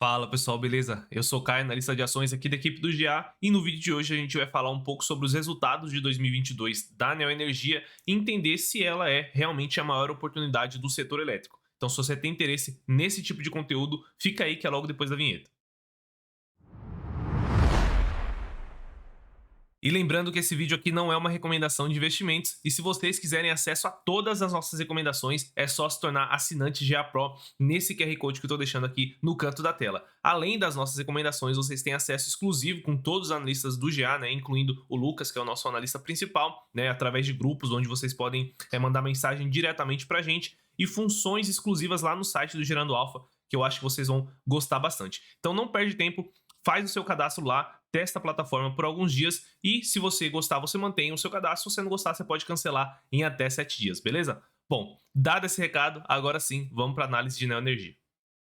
Fala pessoal, beleza? Eu sou o Caio, analista de ações aqui da equipe do GA, e no vídeo de hoje a gente vai falar um pouco sobre os resultados de 2022 da Neoenergia e entender se ela é realmente a maior oportunidade do setor elétrico. Então, se você tem interesse nesse tipo de conteúdo, fica aí que é logo depois da vinheta. E lembrando que esse vídeo aqui não é uma recomendação de investimentos, e se vocês quiserem acesso a todas as nossas recomendações, é só se tornar assinante GA Pro nesse QR Code que eu estou deixando aqui no canto da tela. Além das nossas recomendações, vocês têm acesso exclusivo com todos os analistas do GA, né, incluindo o Lucas, que é o nosso analista principal, né, através de grupos onde vocês podem mandar mensagem diretamente para a gente, e funções exclusivas lá no site do Gerando Alfa, que eu acho que vocês vão gostar bastante. Então não perde tempo, faz o seu cadastro lá, testa a plataforma por alguns dias e se você gostar, você mantém o seu cadastro. Se você não gostar, você pode cancelar em até 7 dias, beleza? Bom, dado esse recado, agora sim, vamos para a análise de Neoenergia.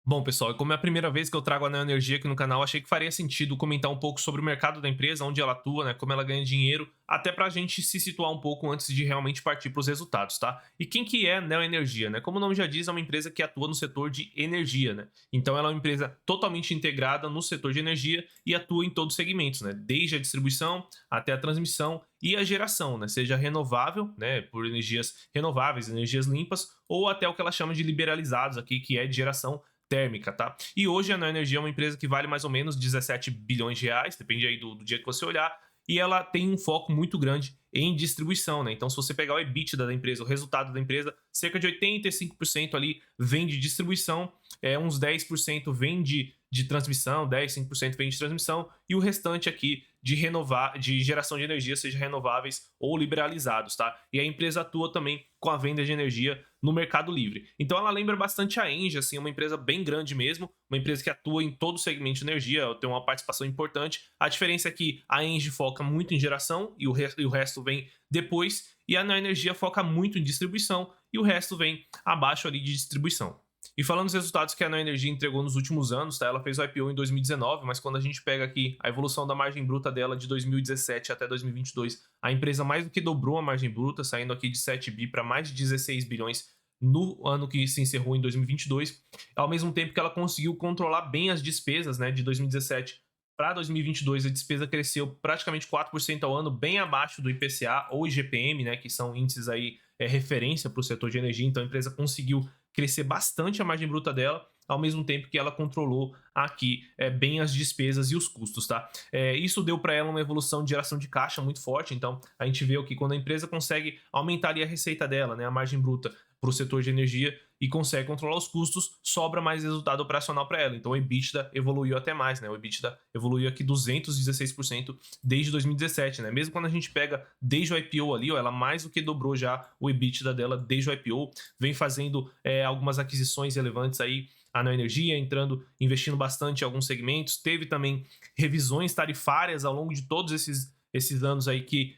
Bom, pessoal, e como é a primeira vez que eu trago a Neoenergia aqui no canal, achei que faria sentido comentar um pouco sobre o mercado da empresa, onde ela atua, né, como ela ganha dinheiro, até pra gente se situar um pouco antes de realmente partir para os resultados, tá? E quem que é a Neoenergia, né? Como o nome já diz, é uma empresa que atua no setor de energia, né? Então ela é uma empresa totalmente integrada no setor de energia e atua em todos os segmentos, né? Desde a distribuição até a transmissão e a geração, né? Seja renovável, né? Por energias renováveis, energias limpas, ou até o que ela chama de liberalizados aqui, que é de geração térmica, tá? E hoje a Neoenergia é uma empresa que vale mais ou menos 17 bilhões de reais, depende aí do dia que você olhar, e ela tem um foco muito grande em distribuição, né? Então, se você pegar o EBITDA da empresa, o resultado da empresa, cerca de 85% ali vem de distribuição, uns 10% vem de transmissão, 10, 5% vem de transmissão, e o restante aqui de geração de energia, seja renováveis ou liberalizados, tá? E a empresa atua também com a venda de energia no Mercado Livre. Então ela lembra bastante a Engie, assim, uma empresa bem grande mesmo, uma empresa que atua em todo o segmento de energia, tem uma participação importante. A diferença é que a Engie foca muito em geração e o resto vem depois, e a Neoenergia foca muito em distribuição e o resto vem abaixo ali de distribuição. E falando dos resultados que a Neoenergia entregou nos últimos anos, tá? Ela fez o IPO em 2019, mas quando a gente pega aqui a evolução da margem bruta dela de 2017 até 2022, a empresa mais do que dobrou a margem bruta, saindo aqui de 7 bi para mais de 16 bilhões no ano que se encerrou em 2022, ao mesmo tempo que ela conseguiu controlar bem as despesas, né, de 2017 para 2022, a despesa cresceu praticamente 4% ao ano, bem abaixo do IPCA ou IGPM, né, que são índices aí referência para o setor de energia. Então a empresa conseguiu crescer bastante a margem bruta dela, ao mesmo tempo que ela controlou aqui bem as despesas e os custos, tá? Isso deu para ela uma evolução de geração de caixa muito forte. Então a gente vê que quando a empresa consegue aumentar ali a receita dela, né, a margem bruta para o setor de energia, e consegue controlar os custos, sobra mais resultado operacional para ela. Então o EBITDA evoluiu até mais, né? O EBITDA evoluiu aqui 216% desde 2017, né? Mesmo quando a gente pega desde o IPO ali, ó, ela mais do que dobrou já o EBITDA dela desde o IPO, vem fazendo algumas aquisições relevantes aí, a Neoenergia entrando, investindo bastante em alguns segmentos, teve também revisões tarifárias ao longo de todos esses anos aí que,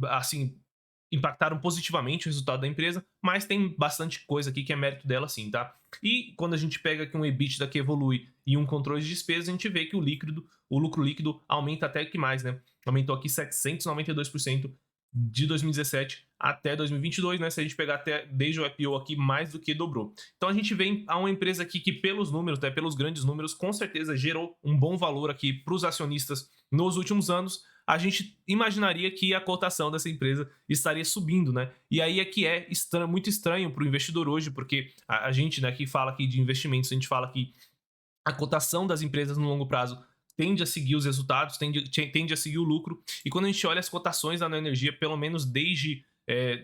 assim, impactaram positivamente o resultado da empresa, mas tem bastante coisa aqui que é mérito dela sim, tá? E quando a gente pega aqui um EBITDA que evolui e um controle de despesas, a gente vê que o lucro líquido aumenta até que mais, né? Aumentou aqui 792% de 2017 até 2022, né? Se a gente pegar até desde o IPO aqui, mais do que dobrou. Então a gente vê a uma empresa aqui que pelos números, né, pelos grandes números, com certeza gerou um bom valor aqui para os acionistas nos últimos anos. A gente imaginaria que a cotação dessa empresa estaria subindo, né? E aí é que é estranho, muito estranho para o investidor hoje, porque a gente, né, que fala aqui de investimentos, a gente fala que a cotação das empresas no longo prazo tende a seguir os resultados, tende a seguir o lucro. E quando a gente olha as cotações da Neoenergia, pelo menos desde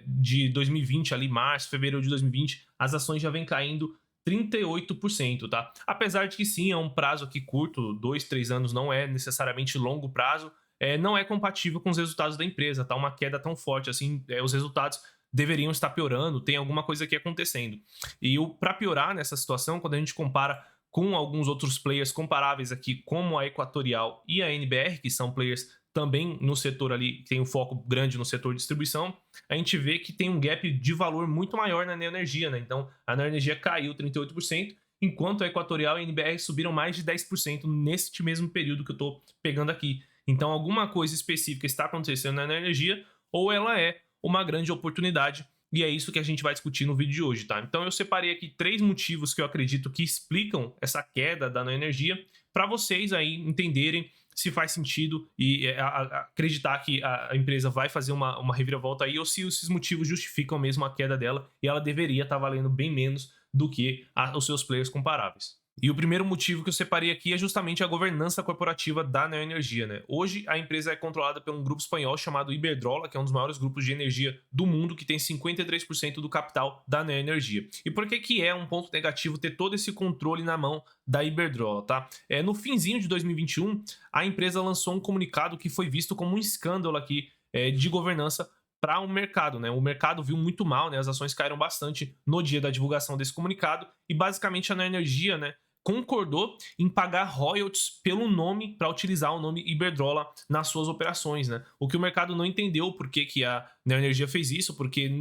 de 2020, ali março, fevereiro de 2020, as ações já vêm caindo 38%, tá? Apesar de que sim, é um prazo aqui curto, 2, 3 anos não é necessariamente longo prazo, não é compatível com os resultados da empresa, tá? Uma queda tão forte assim, os resultados deveriam estar piorando, tem alguma coisa aqui acontecendo. E para piorar nessa situação, quando a gente compara com alguns outros players comparáveis aqui, como a Equatorial e a NBR, que são players também no setor ali, tem um foco grande no setor de distribuição, a gente vê que tem um gap de valor muito maior na Neoenergia, né? Então, a Neoenergia caiu 38%, enquanto a Equatorial e a NBR subiram mais de 10% neste mesmo período que eu estou pegando aqui. Então, alguma coisa específica está acontecendo na Neoenergia, ou ela é uma grande oportunidade e é isso que a gente vai discutir no vídeo de hoje, tá? Então eu separei aqui 3 motivos que eu acredito que explicam essa queda da Neoenergia, para vocês aí entenderem se faz sentido e acreditar que a empresa vai fazer uma reviravolta aí, ou se esses motivos justificam mesmo a queda dela e ela deveria estar valendo bem menos do que os seus players comparáveis. E o primeiro motivo que eu separei aqui é justamente a governança corporativa da Neoenergia, né? Hoje a empresa é controlada por um grupo espanhol chamado Iberdrola, que é um dos maiores grupos de energia do mundo, que tem 53% do capital da Neoenergia. E por que é um ponto negativo ter todo esse controle na mão da Iberdrola, tá? No finzinho de 2021, a empresa lançou um comunicado que foi visto como um escândalo aqui de governança para o mercado, né? O mercado viu muito mal, né? As ações caíram bastante no dia da divulgação desse comunicado e basicamente a Neoenergia, né, concordou em pagar royalties pelo nome para utilizar o nome Iberdrola nas suas operações, né? O que o mercado não entendeu por que a Neoenergia fez isso, porque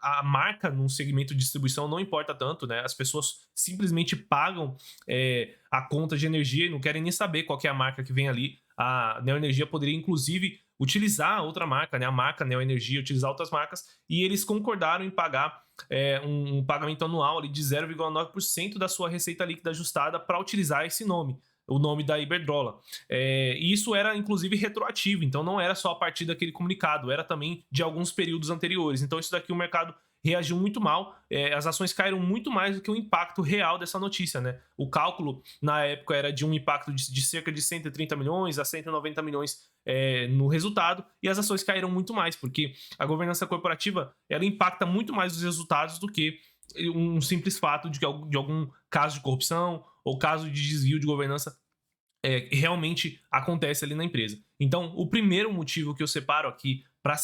a marca no segmento de distribuição não importa tanto, né? As pessoas simplesmente pagam a conta de energia e não querem nem saber qual que é a marca que vem ali. A Neoenergia poderia, inclusive, utilizar outra marca, né? A marca Neoenergia, utilizar outras marcas, e eles concordaram em pagar um pagamento anual ali de 0,9% da sua receita líquida ajustada para utilizar esse nome, o nome da Iberdrola. E isso era, inclusive, retroativo, então não era só a partir daquele comunicado, era também de alguns períodos anteriores. Então isso daqui o mercado reagiu muito mal, as ações caíram muito mais do que o impacto real dessa notícia, né? O cálculo na época era de um impacto de cerca de 130 milhões a 190 milhões no resultado, e as ações caíram muito mais, porque a governança corporativa ela impacta muito mais os resultados do que um simples fato de algum caso de corrupção ou caso de desvio de governança realmente acontece ali na empresa. Então, o primeiro motivo que eu separo aqui para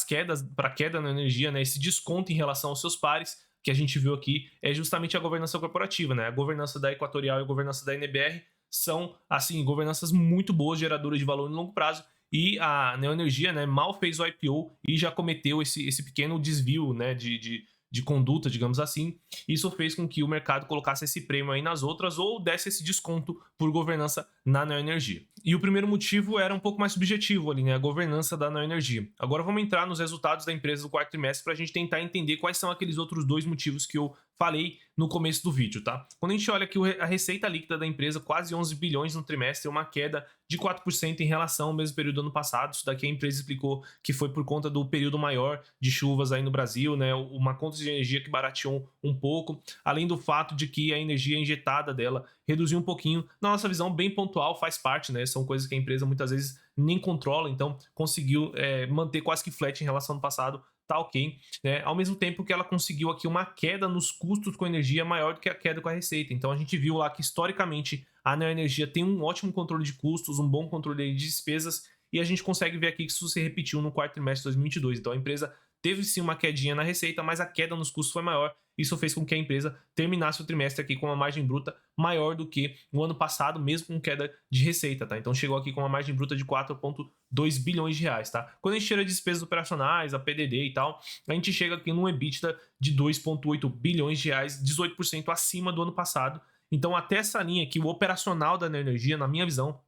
a queda na energia, né, esse desconto em relação aos seus pares, que a gente viu aqui, é justamente a governança corporativa, né? A governança da Equatorial e a governança da NBR são, assim, governanças muito boas, geradoras de valor em longo prazo, e a Neoenergia, né, mal fez o IPO e já cometeu esse pequeno desvio, né, de conduta, digamos assim. Isso fez com que o mercado colocasse esse prêmio aí nas outras ou desse esse desconto por governança na Neoenergia. E o primeiro motivo era um pouco mais subjetivo ali, né? A governança da Neoenergia. Agora vamos entrar nos resultados da empresa do quarto trimestre para a gente tentar entender quais são aqueles outros 2 motivos que eu falei no começo do vídeo, tá? Quando a gente olha aqui a receita líquida da empresa, quase 11 bilhões no trimestre, uma queda de 4% em relação ao mesmo período do ano passado. Isso daqui a empresa explicou que foi por conta do período maior de chuvas aí no Brasil, né? Uma conta de energia que barateou um pouco, além do fato de que a energia injetada dela reduziu um pouquinho. Na nossa visão, bem pontual, faz parte, né? São coisas que a empresa muitas vezes nem controla, então conseguiu manter quase que flat em relação ao passado, tá ok, né? Ao mesmo tempo que ela conseguiu aqui uma queda nos custos com energia maior do que a queda com a receita. Então a gente viu lá que historicamente a Neoenergia tem um ótimo controle de custos, um bom controle de despesas, e a gente consegue ver aqui que isso se repetiu no quarto trimestre de 2022. Então a empresa teve sim uma quedinha na receita, mas a queda nos custos foi maior. Isso fez com que a empresa terminasse o trimestre aqui com uma margem bruta maior do que o ano passado, mesmo com queda de receita, tá? Então chegou aqui com uma margem bruta de 4,2 bilhões de reais, tá? Quando a gente tira despesas operacionais, a PDD e tal, a gente chega aqui num EBITDA de 2,8 bilhões de reais, 18% acima do ano passado. Então até essa linha aqui, o operacional da Neoenergia, na minha visão,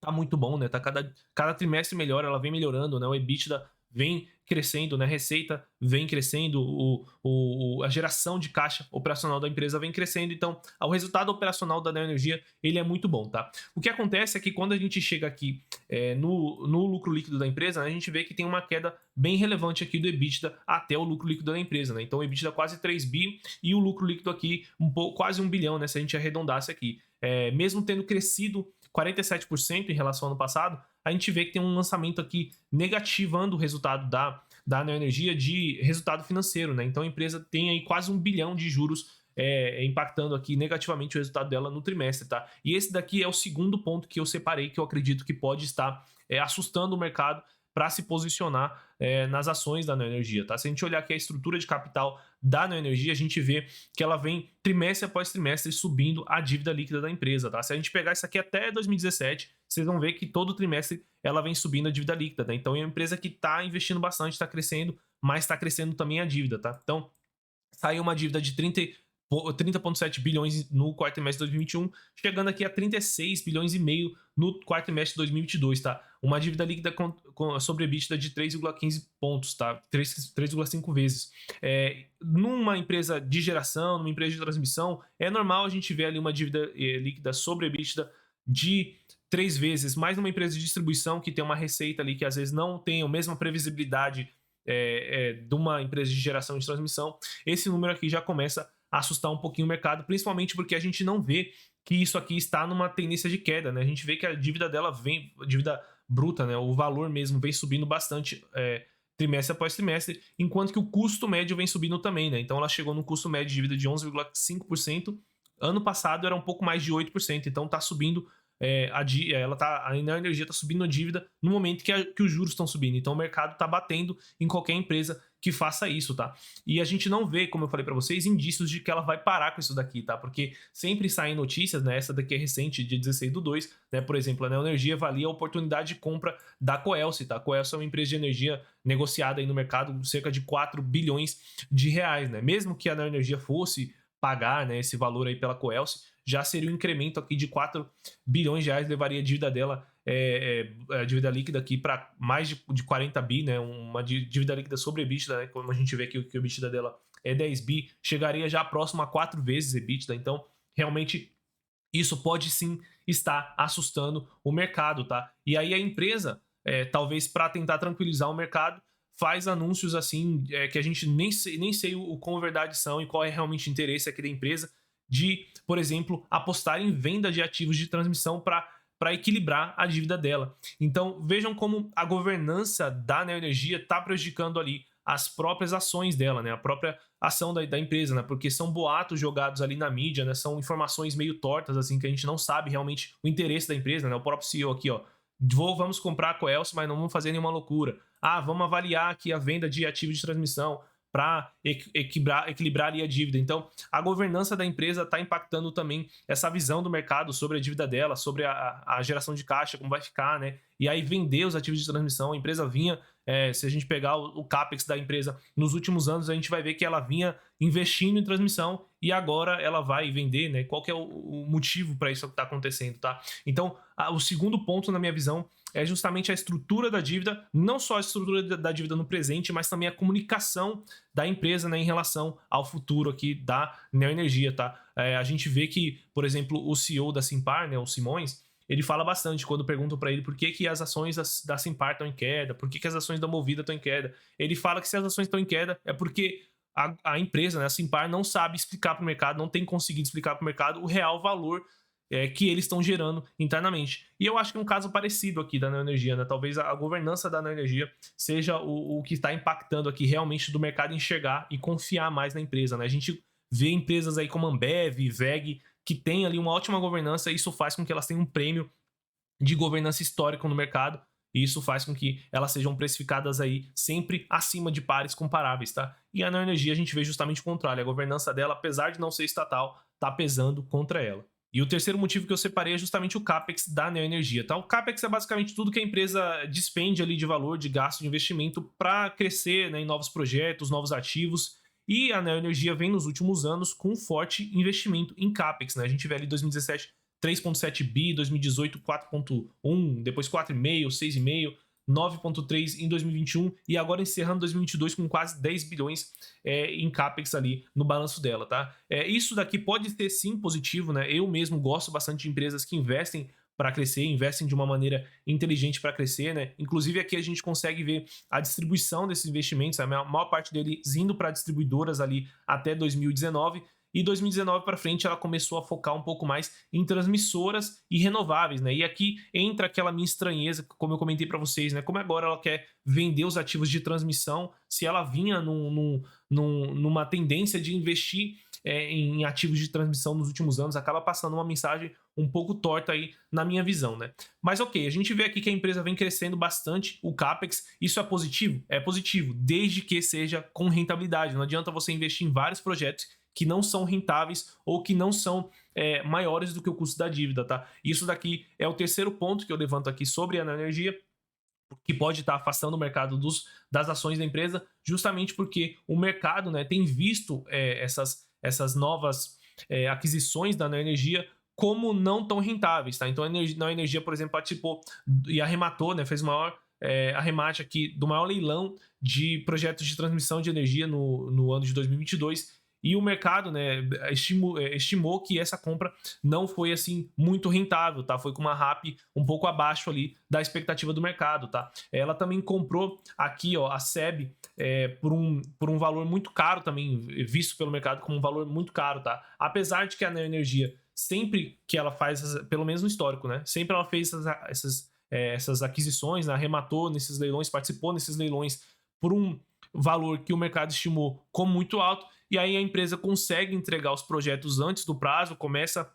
tá muito bom, né? Tá cada trimestre melhor, ela vem melhorando, né? O EBITDA vem crescendo, né? A receita vem crescendo, a geração de caixa operacional da empresa vem crescendo, então o resultado operacional da Neoenergia ele é muito bom, tá? O que acontece é que quando a gente chega aqui no lucro líquido da empresa, né, a gente vê que tem uma queda bem relevante aqui do EBITDA até o lucro líquido da empresa, né? Então o EBITDA quase 3 bi e o lucro líquido aqui quase 1 bilhão, né? Se a gente arredondasse aqui. Mesmo tendo crescido 47% em relação ao ano passado, a gente vê que tem um lançamento aqui negativando o resultado da Neoenergia de resultado financeiro, né? Então a empresa tem aí quase 1 bilhão de juros impactando aqui negativamente o resultado dela no trimestre, tá? E esse daqui é o segundo ponto que eu separei, que eu acredito que pode estar assustando o mercado para se posicionar nas ações da Neoenergia, tá? Se a gente olhar aqui a estrutura de capital da Neoenergia, a gente vê que ela vem trimestre após trimestre subindo a dívida líquida da empresa, tá? Se a gente pegar isso aqui até 2017, vocês vão ver que todo trimestre ela vem subindo a dívida líquida, né? Então é uma empresa que está investindo bastante, está crescendo, mas está crescendo também a dívida, tá? Então saiu uma dívida de 30,7 bilhões no quarto trimestre de 2021, chegando aqui a 36 bilhões e meio no quarto trimestre de 2022, tá? uma dívida líquida sobre EBITDA de 3,15 pontos, tá? 3,5 vezes. Numa empresa de geração, numa empresa de transmissão, é normal a gente ver ali uma dívida líquida sobre EBITDA de 3 vezes, mais numa empresa de distribuição que tem uma receita ali que às vezes não tem a mesma previsibilidade de uma empresa de geração e de transmissão. Esse número aqui já começa a assustar um pouquinho o mercado, principalmente porque a gente não vê que isso aqui está numa tendência de queda, né? A gente vê que a dívida dela vem, a dívida bruta, né? O valor mesmo vem subindo bastante trimestre após trimestre, enquanto que o custo médio vem subindo também, né? Então ela chegou no custo médio de dívida de 11,5%, ano passado era um pouco mais de 8%, então está subindo a Neoenergia está subindo a dívida no momento que os juros estão subindo. Então o mercado está batendo em qualquer empresa que faça isso, tá? E a gente não vê, como eu falei para vocês, indícios de que ela vai parar com isso daqui, tá? Porque sempre saem notícias, né? Essa daqui é recente, de 16/2, né? Por exemplo, a Neoenergia avalia a oportunidade de compra da Coelce, tá? A Coelce é uma empresa de energia negociada aí no mercado cerca de 4 bilhões de reais, né? Mesmo que a Neoenergia fosse pagar, né, esse valor aí pela Coelce, já seria um incremento aqui de 4 bilhões de reais, levaria a dívida dela, a dívida líquida aqui para mais de 40 bi, né, uma dívida líquida sobre EBITDA, né, como a gente vê aqui que o EBITDA dela é 10 bi, chegaria já próximo a 4 vezes EBITDA, então realmente isso pode sim estar assustando o mercado, tá? E aí a empresa, talvez para tentar tranquilizar o mercado, faz anúncios assim que a gente nem sei o quão verdade são e qual é realmente o interesse aqui da empresa de, por exemplo, apostar em venda de ativos de transmissão para equilibrar a dívida dela. Então vejam como a governança da Neoenergia está prejudicando ali as próprias ações dela, né? A própria ação da empresa, né? Porque são boatos jogados ali na mídia, né? São informações meio tortas, assim, que a gente não sabe realmente o interesse da empresa, né? O próprio CEO aqui, ó, vamos comprar a Coelce, mas não vamos fazer nenhuma loucura. Vamos avaliar aqui a venda de ativos de transmissão para equilibrar ali a dívida. Então, a governança da empresa está impactando também essa visão do mercado sobre a dívida dela, sobre a geração de caixa, como vai ficar, né? E aí vender os ativos de transmissão. A empresa vinha, se a gente pegar o CAPEX da empresa nos últimos anos, a gente vai ver que ela vinha investindo em transmissão e agora ela vai vender, né? Qual que é o motivo para isso que está acontecendo, tá? Então, o segundo ponto, na minha visão, é justamente a estrutura da dívida, não só a estrutura da dívida no presente, mas também a comunicação da empresa, né, em relação ao futuro aqui da Neoenergia, tá? A gente vê que, por exemplo, o CEO da Simpar, né, o Simões, ele fala bastante quando perguntam para ele por que as ações da Simpar estão em queda, por que as ações da Movida estão em queda. Ele fala que se as ações estão em queda é porque a empresa, né, a Simpar, não sabe explicar para o mercado, não tem conseguido explicar para o mercado o real valor que eles estão gerando internamente. E eu acho que é um caso parecido aqui da Neoenergia, né? Talvez a governança da Neoenergia seja o que está impactando aqui realmente do mercado enxergar e confiar mais na empresa, né? A gente vê empresas aí como Ambev, WEG, que tem ali uma ótima governança e isso faz com que elas tenham um prêmio de governança histórica no mercado, e isso faz com que elas sejam precificadas aí sempre acima de pares comparáveis, tá? E a Neoenergia a gente vê justamente o contrário, a governança dela, apesar de não ser estatal, tá pesando contra ela. E o terceiro motivo que eu separei é justamente o CAPEX da Neoenergia, tá? O CAPEX é basicamente tudo que a empresa despende ali de valor, de gasto, de investimento para crescer, né, em novos projetos, novos ativos. E a Neoenergia vem nos últimos anos com um forte investimento em CAPEX, né? A gente vê ali 2017 3,7 bi, 2018 4,1, depois 4,5, 6,5, 9,3 em 2021 e agora encerrando 2022 com quase 10 bilhões em CAPEX ali no balanço dela, tá? Isso daqui pode ser sim positivo, né? Eu mesmo gosto bastante de empresas que investem para crescer, investem de uma maneira inteligente para crescer, né? Inclusive aqui a gente consegue ver a distribuição desses investimentos, a maior parte deles indo para distribuidoras ali até 2019. E 2019 para frente ela começou a focar um pouco mais em transmissoras e renováveis, né? E aqui entra aquela minha estranheza, como eu comentei para vocês, né? Como agora ela quer vender os ativos de transmissão, se ela vinha numa tendência de investir em ativos de transmissão nos últimos anos, acaba passando uma mensagem um pouco torta aí na minha visão, né? Mas ok, a gente vê aqui que a empresa vem crescendo bastante o CAPEX, isso é positivo? É positivo, desde que seja com rentabilidade. Não adianta você investir em vários projetos que não são rentáveis ou que não são maiores do que o custo da dívida, tá? Isso daqui é o terceiro ponto que eu levanto aqui sobre a Neoenergia, que pode estar afastando o mercado das ações da empresa, justamente porque o mercado, né, tem visto essas novas aquisições da Neoenergia como não tão rentáveis, tá? Então a Neo Energia, por exemplo, participou e arrematou, né, fez o maior arremate aqui do maior leilão de projetos de transmissão de energia no ano de 2022, e o mercado, né, estimou que essa compra não foi assim muito rentável, tá? Foi com uma RAP um pouco abaixo ali da expectativa do mercado, tá? Ela também comprou aqui, ó, a SEB por um valor muito caro também, visto pelo mercado como um valor muito caro, tá? Apesar de que a Neo Energia, sempre que ela faz, pelo menos no histórico, né? Sempre ela fez essas aquisições, né? Arrematou nesses leilões, participou nesses leilões por um valor que o mercado estimou como muito alto, e aí a empresa consegue entregar os projetos antes do prazo, começa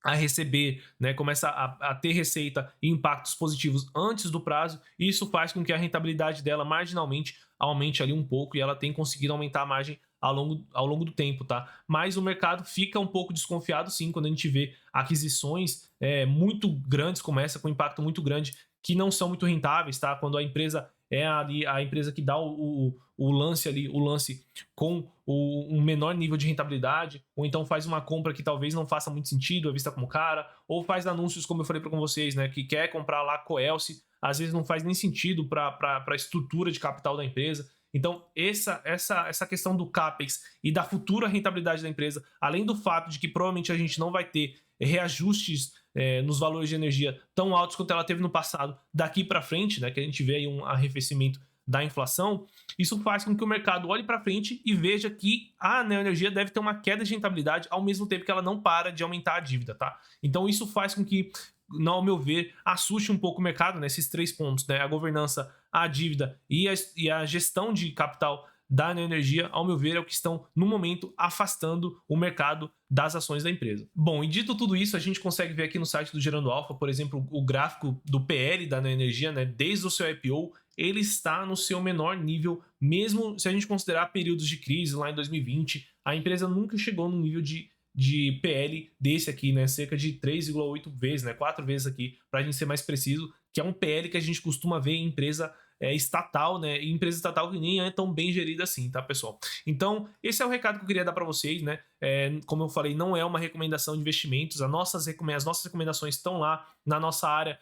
a receber, né, começa a ter receita e impactos positivos antes do prazo, e isso faz com que a rentabilidade dela marginalmente aumente ali um pouco, e ela tem conseguido aumentar a margem ao longo do tempo, tá? Mas o mercado fica um pouco desconfiado sim quando a gente vê aquisições muito grandes como essa, com impacto muito grande, que não são muito rentáveis, tá? Quando a empresa é ali a empresa que dá o lance ali, o lance com um menor nível de rentabilidade, ou então faz uma compra que talvez não faça muito sentido, é vista como cara, ou faz anúncios, como eu falei para vocês, né, que quer comprar lá Coelce, às vezes não faz nem sentido para a estrutura de capital da empresa. Então, essa questão do CAPEX e da futura rentabilidade da empresa, além do fato de que provavelmente a gente não vai ter reajustes nos valores de energia tão altos quanto ela teve no passado daqui para frente, né, que a gente vê aí um arrefecimento da inflação, isso faz com que o mercado olhe para frente e veja que a Neoenergia deve ter uma queda de rentabilidade ao mesmo tempo que ela não para de aumentar a dívida, tá? Então isso faz com que, ao meu ver, assuste um pouco o mercado nesses 3 pontos, né? A governança, a dívida e a gestão de capital da Neoenergia, ao meu ver, é o que estão, no momento, afastando o mercado das ações da empresa. Bom, e dito tudo isso, a gente consegue ver aqui no site do Gerando Alfa, por exemplo, o gráfico do PL da Neoenergia, né? Desde o seu IPO, ele está no seu menor nível, mesmo se a gente considerar períodos de crise lá em 2020, a empresa nunca chegou num nível de PL desse aqui, né? Cerca de 3,8 vezes, né? 4 vezes aqui, para a gente ser mais preciso, que é um PL que a gente costuma ver em empresa estatal, né? E empresa estatal que nem é tão bem gerida assim, tá, pessoal? Então, esse é o recado que eu queria dar para vocês, né? Como eu falei, não é uma recomendação de investimentos, as nossas recomendações estão lá na nossa área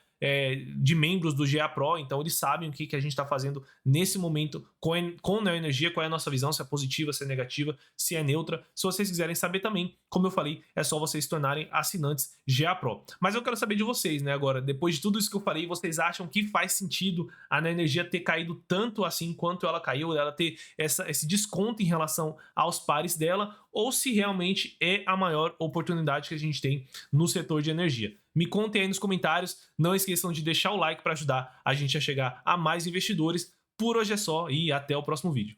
de membros do GA Pro, então eles sabem o que a gente está fazendo nesse momento com a Neoenergia, qual é a nossa visão, se é positiva, se é negativa, se é neutra. Se vocês quiserem saber também, como eu falei, é só vocês se tornarem assinantes GA Pro. Mas eu quero saber de vocês, né, agora, depois de tudo isso que eu falei, vocês acham que faz sentido a Neoenergia ter caído tanto assim quanto ela caiu, ela ter esse desconto em relação aos pares dela, ou se realmente é a maior oportunidade que a gente tem no setor de energia? Me contem aí nos comentários, não esqueçam de deixar o like para ajudar a gente a chegar a mais investidores. Por hoje é só e até o próximo vídeo.